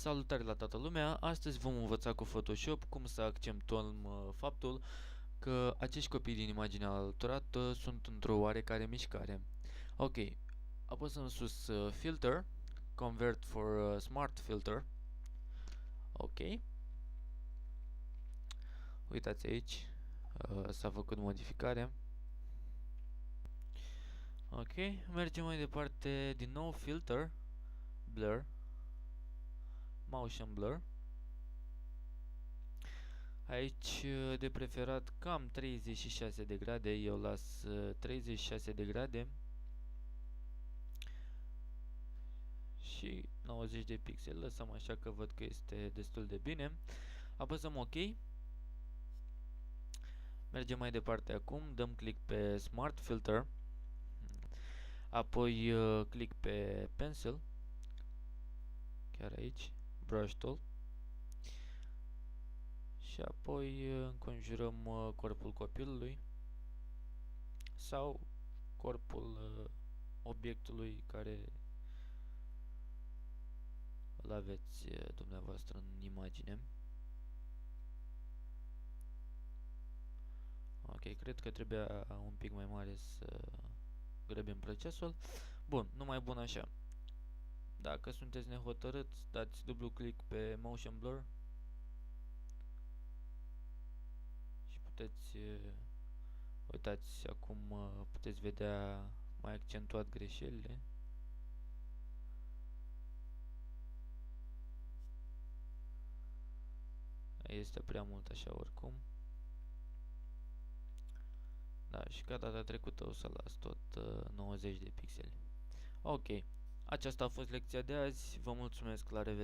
Salutare la toată lumea! Astăzi vom învăța cu Photoshop cum să accentuăm faptul că acești copii din imaginea alăturată sunt într-o oarecare mișcare. Ok, apăsăm sus Filter, Convert for Smart Filter. Ok. Uitați aici, s-a făcut modificare. Ok, mergem mai departe, din nou Filter, Blur, Motion Blur. Aici de preferat cam 36 de grade, eu las 36 de grade și 90 de pixeli, lăsăm așa că văd că este destul de bine. Apăsăm OK. Mergem mai departe acum, dăm click pe Smart Filter, apoi click pe Pencil, chiar aici, Brush Tool. Și apoi înconjurăm corpul copilului sau corpul obiectului care îl aveți dumneavoastră în imagine. Ok, cred că trebuia un pic mai mare să grăbim procesul. Bun, numai bun așa. Dacă sunteți nehotărâți, dați dublu click pe Motion Blur și puteți, uitați, acum puteți vedea mai accentuat greșelile. Este prea mult așa oricum. Da, și ca data trecută o să las tot 90 de pixeli. Ok, aceasta a fost lecția de azi. Vă mulțumesc, la revedere!